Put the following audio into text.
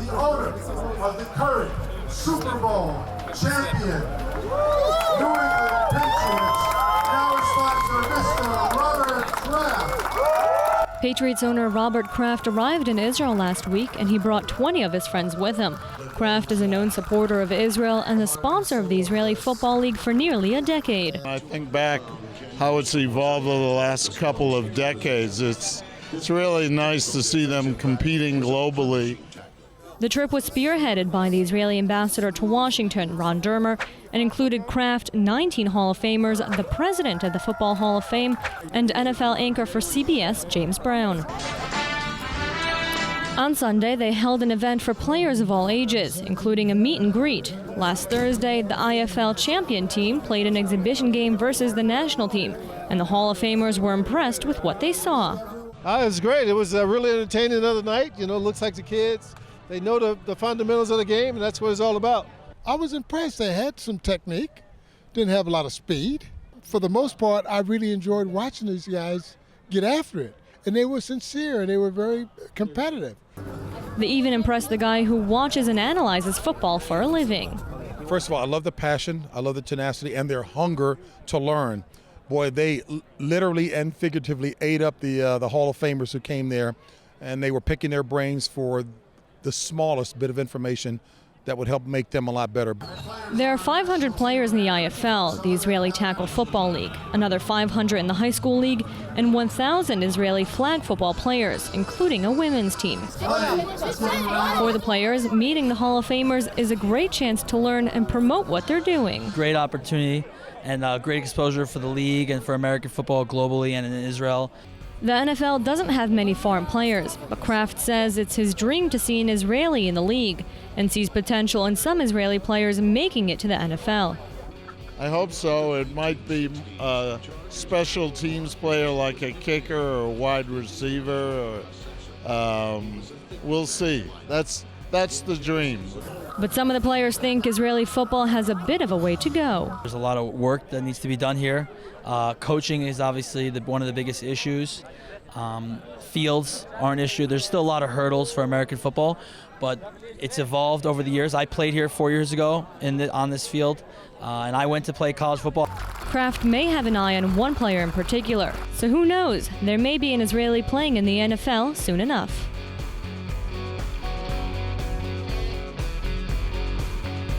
the owner of the current Super Bowl champion, New England Patriots, now sponsor Mr. Robert Kraft. Patriots owner Robert Kraft arrived in Israel last week, and he brought 20 of his friends with him. Kraft is a known supporter of Israel and the sponsor of the Israeli Football League for nearly a decade. I think back how it's evolved over the last couple of decades. It's really nice to see them competing globally. The trip was spearheaded by the Israeli ambassador to Washington, Ron Dermer, and included Kraft, 19 Hall of Famers, the president of the Football Hall of Fame, and NFL anchor for CBS, James Brown. On Sunday, they held an event for players of all ages, including a meet and greet. Last Thursday, the IFL champion team played an exhibition game versus the national team, and the Hall of Famers were impressed with what they saw. It was great. It was really entertaining the other night. You know, it looks like the kids, they know the fundamentals of the game, and that's what it's all about. I was impressed. They had some technique, didn't have a lot of speed. For the most part, I really enjoyed watching these guys get after it. And they were sincere, and they were very competitive. They even impressed the guy who watches and analyzes football for a living. First of all, I love the passion, I love the tenacity, and their hunger to learn. Boy, they literally and figuratively ate up the Hall of Famers who came there, and they were picking their brains for the smallest bit of information that would help make them a lot better. There are 500 players in the IFL, the Israeli Tackle Football League, another 500 in the High School League, and 1,000 Israeli flag football players, including a women's team. For the players, meeting the Hall of Famers is a great chance to learn and promote what they're doing. Great opportunity and great exposure for the league and for American football globally and in Israel. The NFL doesn't have many foreign players, but Kraft says it's his dream to see an Israeli in the league and sees potential in some Israeli players making it to the NFL. I hope so. It might be a special teams player like a kicker or a wide receiver. We'll see. That's the dream. But some of the players think Israeli football has a bit of a way to go. There's a lot of work that needs to be done here. Coaching is obviously one of the biggest issues. Fields are an issue. There's still a lot of hurdles for American football, but it's evolved over the years. I played here 4 years ago on this field, and I went to play college football. Kraft may have an eye on one player in particular, so who knows? There may be an Israeli playing in the NFL soon enough.